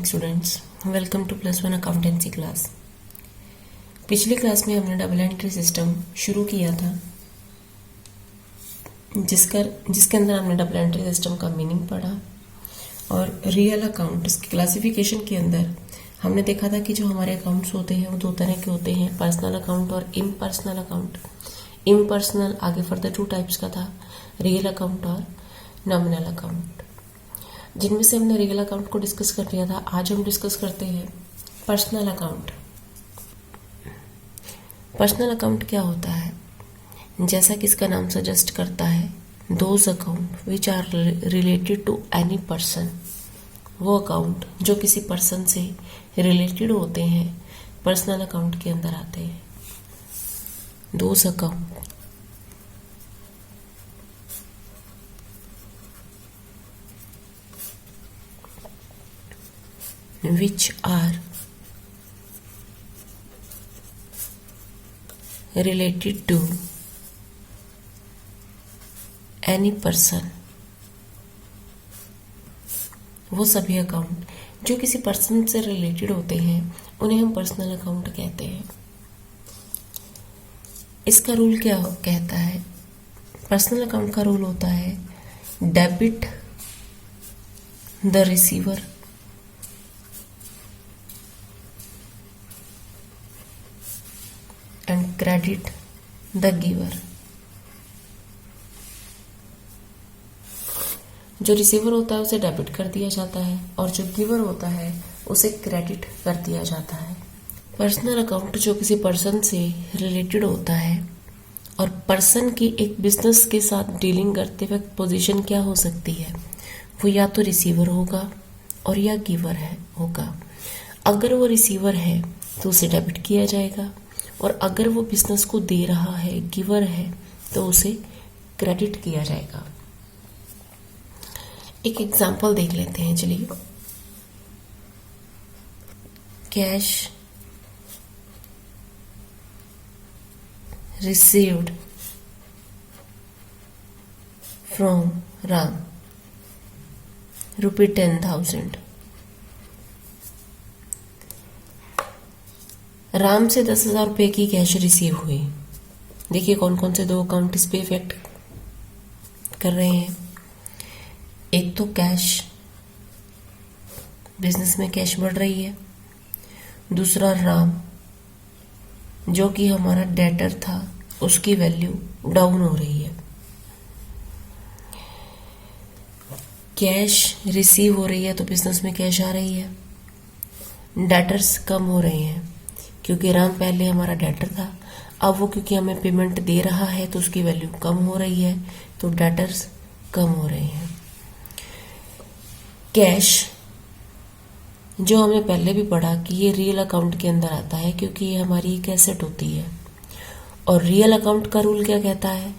Morning students, welcome to +1 accountancy class. पिछली class में हमने डबल एंट्री सिस्टम शुरू किया था, जिसके अंदर हमने डबल एंट्री सिस्टम का मीनिंग पढ़ा और रियल अकाउंट इसकी क्लासिफिकेशन के अंदर हमने देखा था कि जो हमारे अकाउंट्स होते हैं वो दो तरह के होते हैं, पर्सनल अकाउंट और इम्पर्सनल अकाउंट। इम्पर्सनल आगे फर्दर 2 टाइप्स का था, रियल अकाउंट और नॉमिनल अकाउंट, जिनमें से हमने रियल अकाउंट को डिस्कस कर लिया था। आज हम डिस्कस करते हैं पर्सनल अकाउंट। पर्सनल अकाउंट क्या होता है? जैसा कि इसका नाम सजेस्ट करता है, those account which are related to any person. वो अकाउंट जो किसी पर्सन से रिलेटेड होते हैं पर्सनल अकाउंट के अंदर आते हैं। Those account which are related to any person। वो सभी अकाउंट जो किसी पर्सन से रिलेटेड होते हैं उन्हें हम पर्सनल अकाउंट कहते हैं। इसका रूल क्या कहता है? पर्सनल अकाउंट का रूल होता है debit the receiver and credit the giver. जो रिसीवर होता है उसे डेबिट कर दिया जाता है और जो गिवर होता है उसे क्रेडिट कर दिया जाता है। पर्सनल अकाउंट जो किसी पर्सन से रिलेटेड होता है और पर्सन की एक बिजनेस के साथ डीलिंग करते वक्त पोजीशन क्या हो सकती है? वो या तो रिसीवर होगा और या गिवर होगा। अगर वो रिसीवर है तो उसे डेबिट किया जाएगा और अगर वो बिजनेस को दे रहा है, गिवर है, तो उसे क्रेडिट किया जाएगा। एक एग्जांपल देख लेते हैं, चलिए। Cash received from Ram ₹10,000। Ram से 10,000 रुपये की कैश रिसीव हुई। देखिए कौन कौन से 2 अकाउंट इस पे इफेक्ट कर रहे हैं। एक तो कैश, बिजनेस में कैश बढ़ रही है। दूसरा राम, जो कि हमारा डेटर था, उसकी वैल्यू डाउन हो रही है। कैश रिसीव हो रही है तो बिजनेस में कैश आ रही है। डेटर्स कम हो रहे हैं क्योंकि राम पहले हमारा डेटर था, अब वो क्योंकि हमें पेमेंट दे रहा है तो उसकी वैल्यू कम हो रही है, तो डेटर्स कम हो रहे हैं। कैश, जो हमने पहले भी पढ़ा कि ये रियल अकाउंट के अंदर आता है क्योंकि ये हमारी एक एसेट होती है। और रियल अकाउंट का रूल क्या कहता है?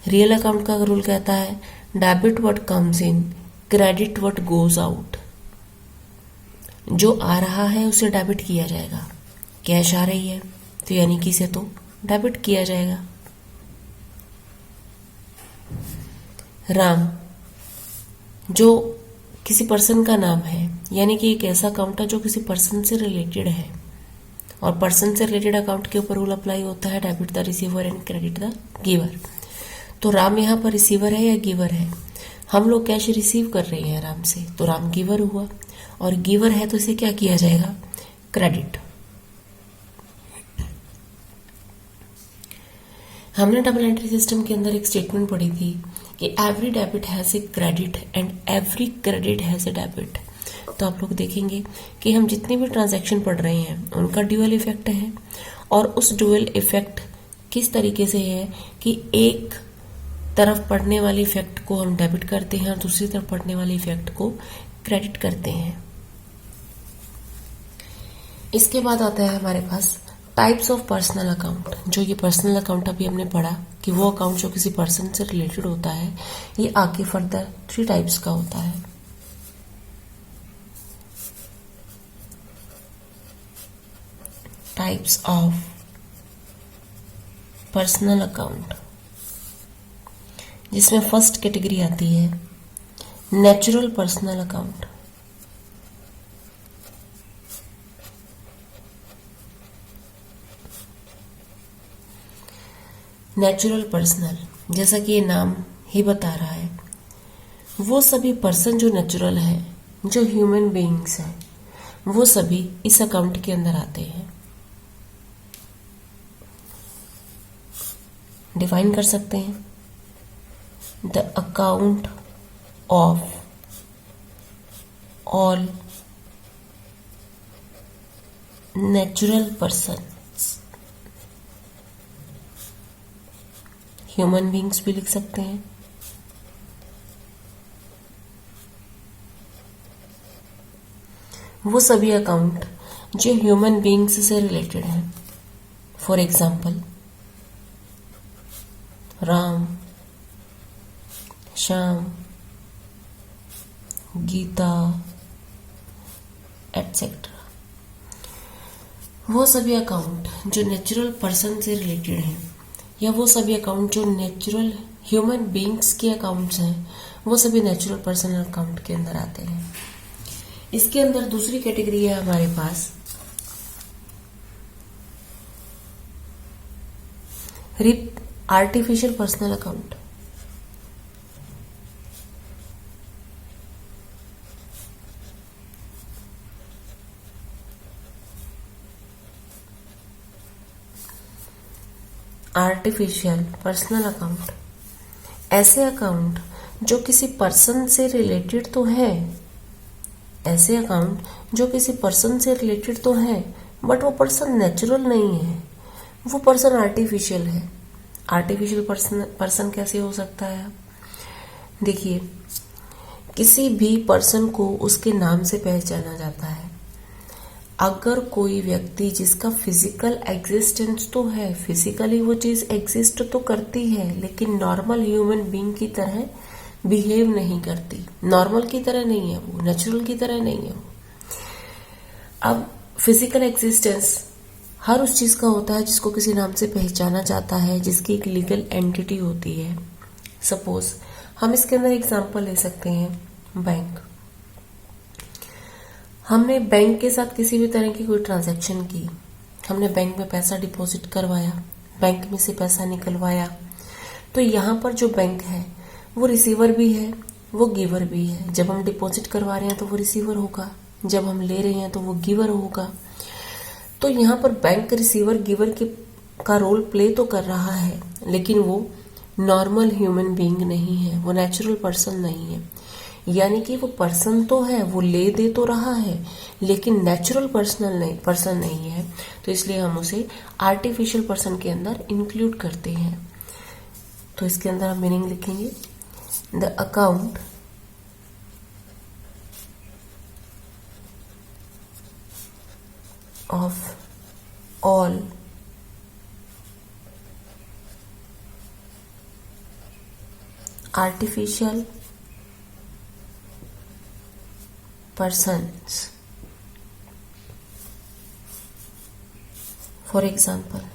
रियल अकाउंट का रूल कहता है debit what comes in, credit what goes out. जो आ रहा है उसे डेबिट किया जाएगा। कैश आ रही है तो यानी कि इसे तो डेबिट किया जाएगा। राम, जो किसी पर्सन का नाम है, यानी कि एक ऐसा अकाउंट है जो किसी पर्सन से रिलेटेड है और पर्सन से रिलेटेड अकाउंट के ऊपर रूल अप्लाई होता है debit the receiver and credit the giver. तो राम यहाँ पर रिसीवर है या गिवर है? हम लोग कैश रिसीव कर रहे हैं राम से, तो राम गिवर हुआ और गिवर है तो इसे क्या किया जाएगा? क्रेडिट। हमने डबल एंट्री सिस्टम के अंदर एक स्टेटमेंट पढ़ी थी कि every debit has a credit and every credit has a debit. तो आप लोग देखेंगे कि हम जितने भी ट्रांजैक्शन पढ़ रहे हैं उनका ड्यूअल इफेक्ट है और उस ड्यूअल इफेक्ट किस तरीके से है कि एक तरफ पढ़ने वाले इफेक्ट को हम डेबिट करते हैं और दूसरी तरफ पढ़ने वाले इफेक्ट को क्रेडिट करते हैं। इसके बाद आता है हमारे पास टाइप्स ऑफ पर्सनल अकाउंट। जो ये पर्सनल अकाउंट अभी हमने पढ़ा कि वो अकाउंट जो किसी पर्सन से रिलेटेड होता है, ये आगे फर्दर 3 टाइप्स का होता है। टाइप्स ऑफ पर्सनल अकाउंट, जिसमें फर्स्ट कैटेगरी आती है natural personal account. Natural personal, जैसा कि ये नाम ही बता रहा है, वो सभी पर्सन जो नेचुरल है, जो ह्यूमन बीइंग्स हैं, वो सभी इस अकाउंट के अंदर आते हैं। डिफाइन कर सकते हैं, the account of all natural person, human beings भी लिख सकते हैं। वो सभी अकाउंट जो ह्यूमन बीइंग्स से रिलेटेड हैं। For example, Ram, Shyam, Geeta etcetera. वो सभी अकाउंट जो नेचुरल पर्सन से रिलेटेड हैं, या वो सभी अकाउंट जो नेचुरल ह्यूमन बीइंग्स के अकाउंट्स हैं, वो सभी नेचुरल पर्सन अकाउंट के अंदर आते हैं। इसके अंदर दूसरी कैटेगरी है हमारे पास artificial personal account. Artificial personal account ऐसे अकाउंट जो किसी पर्सन से रिलेटेड तो है, ऐसे अकाउंट जो किसी पर्सन से रिलेटेड तो है, बट वो पर्सन नेचुरल नहीं है, वो पर्सन आर्टिफिशियल है। आर्टिफिशियल पर्सन कैसे हो सकता है? देखिए, किसी भी पर्सन को उसके नाम से पहचाना जाता है। अगर कोई व्यक्ति जिसका फिजिकल एग्जिस्टेंस तो है, फिजिकली वो चीज एग्जिस्ट तो करती है, लेकिन नॉर्मल ह्यूमन बीइंग की तरह बिहेव नहीं करती, नॉर्मल की तरह नहीं है वो, नेचुरल की तरह नहीं है वो। अब फिजिकल एग्जिस्टेंस हर उस चीज का होता है जिसको किसी नाम से पहचाना जाता है, जिसकी एक लीगल एंटिटी होती है। सपोज हम इसके अंदर एग्जांपल ले सकते हैं बैंक। हमने बैंक के साथ किसी भी तरह की कोई ट्रांजैक्शन की, हमने बैंक में पैसा डिपॉजिट करवाया, बैंक में से पैसा निकलवाया, तो यहाँ पर जो बैंक है वो रिसीवर भी है, वो गिवर भी है। जब हम डिपॉजिट करवा रहे हैं तो वो रिसीवर होगा, जब हम ले रहे हैं तो वो गिवर होगा। तो यहाँ पर बैंक रिसीवर गिवर का रोल प्ले तो कर रहा है, लेकिन वो नॉर्मल ह्यूमन बीइंग नहीं है, वो नेचुरल पर्सन नहीं है। यानी कि वो पर्सन तो है, वो ले दे तो रहा है, लेकिन नेचुरल पर्सन नहीं है। तो इसलिए हम उसे आर्टिफिशियल पर्सन के अंदर इंक्लूड करते हैं। तो इसके अंदर हम मीनिंग लिखेंगे, the account of all artificial persons. For example,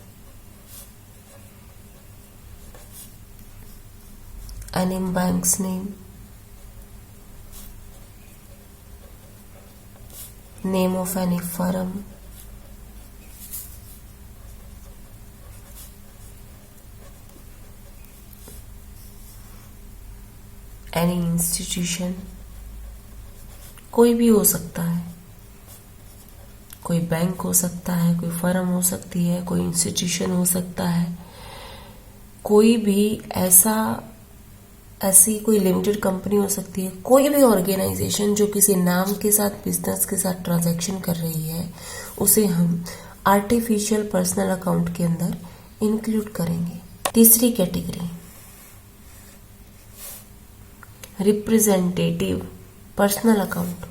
any bank's name, name of any firm, any institution, कोई भी हो सकता है, कोई बैंक हो सकता है, कोई फर्म हो सकती है, कोई इंस्टीट्यूशन हो सकता है, कोई भी ऐसी कोई लिमिटेड कंपनी हो सकती है, कोई भी ऑर्गेनाइजेशन जो किसी नाम के साथ, बिजनेस के साथ ट्रांजैक्शन कर रही है, उसे हम आर्टिफिशियल पर्सनल अकाउंट के अंदर इंक्लूड करेंगे। तीसरी कैटेगरी, रिप्रेजेंटेटिव पर्सनल अकाउंट।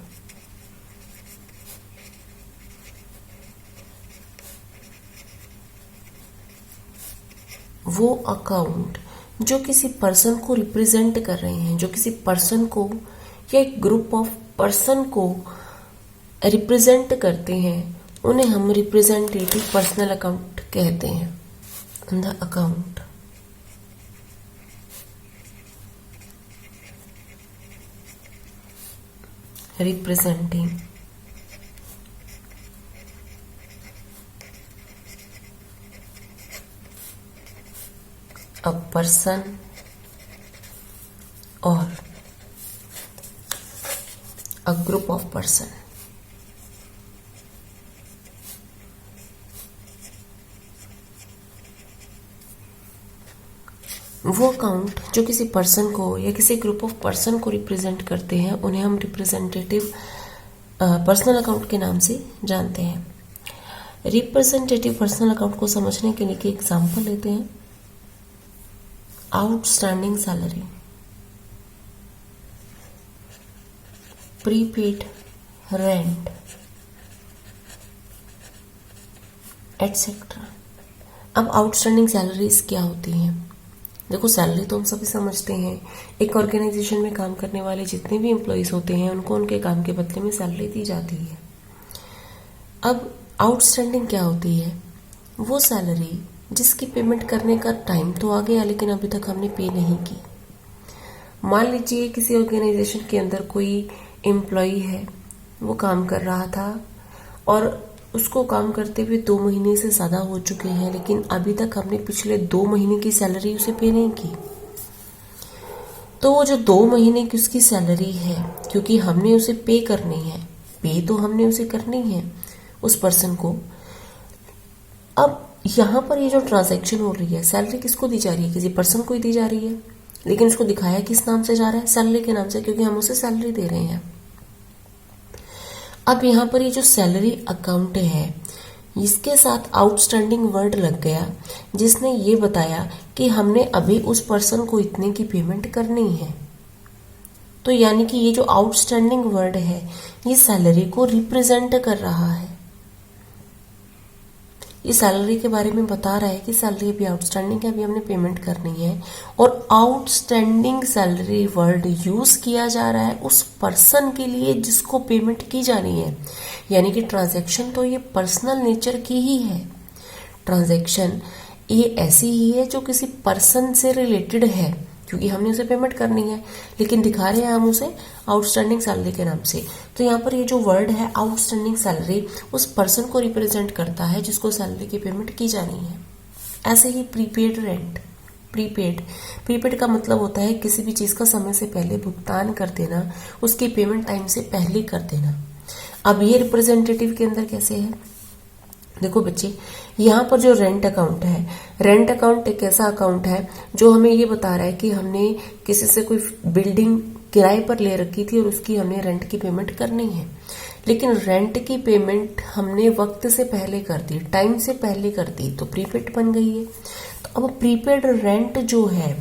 वो अकाउंट जो किसी पर्सन को रिप्रेजेंट कर रहे हैं, जो किसी पर्सन को या एक ग्रुप ऑफ पर्सन को रिप्रेजेंट करते हैं, उन्हें हम रिप्रेजेंटेटिव पर्सनल अकाउंट कहते हैं। The account representing a person और अ ग्रुप ऑफ पर्सन। वो अकाउंट जो किसी पर्सन को या किसी ग्रुप ऑफ पर्सन को रिप्रेजेंट करते हैं उन्हें हम रिप्रेजेंटेटिव पर्सनल अकाउंट के नाम से जानते हैं। रिप्रेजेंटेटिव पर्सनल अकाउंट को समझने के लिए एग्जांपल लेते हैं। Outstanding salary, prepaid rent etcetera. अब आउटस्टैंडिंग सैलरीज क्या होती हैं? देखो, सैलरी तो हम सभी समझते हैं, एक ऑर्गेनाइजेशन में काम करने वाले जितने भी एम्प्लॉयज होते हैं उनको उनके काम के बदले में सैलरी दी जाती है। अब आउटस्टैंडिंग क्या होती है? वो सैलरी जिसकी पेमेंट करने का टाइम तो आ गया लेकिन अभी तक हमने पे नहीं की। मान लीजिए किसी ऑर्गेनाइजेशन के अंदर कोई एम्प्लॉय है, वो काम कर रहा था और उसको काम करते हुए 2 महीने से ज्यादा हो चुके हैं, लेकिन अभी तक हमने पिछले 2 महीने की सैलरी उसे पे नहीं की। तो वो जो 2 महीने की उसकी सैलरी है, क्योंकि हमने उसे पे करनी है, पे तो हमने उसे करनी है उस पर्सन को। अब यहां पर ये जो ट्रांजैक्शन हो रही है, सैलरी किसको दी जा रही है? किसी पर्सन को ही दी जा रही है, लेकिन उसको दिखाया किस नाम से जा रहा है? सैलरी के नाम से, क्योंकि हम उसे सैलरी दे रहे हैं। अब यहाँ पर ये जो सैलरी अकाउंट है, इसके साथ आउटस्टैंडिंग वर्ड लग गया जिसने ये बताया कि हमने अभी उस पर्सन को इतने की पेमेंट करनी है। तो यानी कि ये जो आउटस्टैंडिंग वर्ड है ये सैलरी को रिप्रेजेंट कर रहा है। ये सैलरी के बारे में बता रहा है कि सैलरी अभी आउटस्टैंडिंग है, अभी हमने पेमेंट करनी है। और आउटस्टैंडिंग सैलरी वर्ड यूज किया जा रहा है उस पर्सन के लिए जिसको पेमेंट की जानी है। यानी कि ट्रांजैक्शन तो ये पर्सनल नेचर की ही है। ट्रांजैक्शन ये ऐसी ही है जो किसी पर्सन से रिलेटेड है, क्योंकि हमने उसे पेमेंट करनी है, लेकिन दिखा रहे हैं हम उसे आउटस्टैंडिंग सैलरी के नाम से। तो यहाँ पर ये जो वर्ड है आउटस्टैंडिंग सैलरी उस पर्सन को रिप्रेजेंट करता है जिसको सैलरी की पेमेंट की जानी है। ऐसे ही प्रीपेड रेंट, प्रीपेड का मतलब होता है किसी भी चीज का समय से पहले भुगतान कर देना, उसकी पेमेंट टाइम से पहले कर देना। अब ये रिप्रेजेंटेटिव के अंदर कैसे है? देखो बच्चे, यहाँ पर जो रेंट अकाउंट है, रेंट अकाउंट एक ऐसा अकाउंट है जो हमें ये बता रहा है कि हमने किसी से कोई बिल्डिंग किराए पर ले रखी थी और उसकी हमने रेंट की पेमेंट करनी है, लेकिन रेंट की पेमेंट हमने वक्त से पहले कर दी, टाइम से पहले कर दी, तो प्रीपेड बन गई है। तो अब प्रीपेड रेंट जो है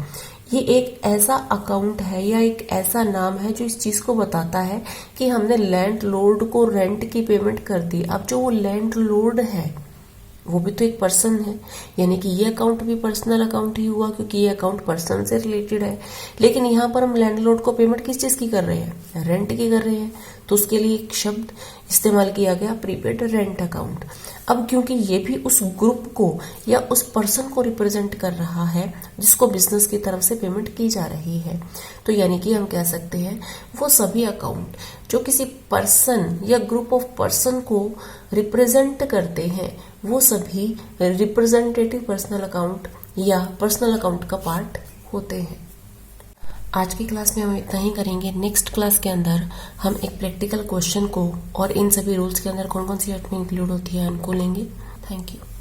ये एक ऐसा अकाउंट है या एक ऐसा नाम है जो इस चीज को बताता है कि हमने लैंडलॉर्ड को रेंट की पेमेंट कर दी। अब जो वो लैंडलॉर्ड है वो भी तो एक पर्सन है, यानी कि ये अकाउंट भी पर्सनल अकाउंट ही हुआ क्योंकि ये अकाउंट पर्सन से रिलेटेड है। लेकिन यहाँ पर हम लैंडलॉर्ड को पेमेंट किस चीज की कर रहे हैं? रेंट की कर रहे हैं, तो उसके लिए एक शब्द इस्तेमाल किया गया प्रीपेड रेंट अकाउंट। अब क्योंकि ये भी उस ग्रुप को या उस पर्सन को रिप्रेजेंट कर रहा है जिसको बिजनेस की तरफ से पेमेंट की जा रही है, तो यानी कि हम कह सकते हैं वो सभी अकाउंट जो किसी पर्सन या ग्रुप ऑफ पर्सन को रिप्रेजेंट करते हैं वो सभी रिप्रेजेंटेटिव पर्सनल अकाउंट या पर्सनल अकाउंट का पार्ट होते हैं। आज की क्लास में हम इतना ही करेंगे। नेक्स्ट क्लास के अंदर हम एक प्रैक्टिकल क्वेश्चन को और इन सभी रूल्स के अंदर कौन कौन सी आइटमें इंक्लूड होती है उनको लेंगे। Thank you.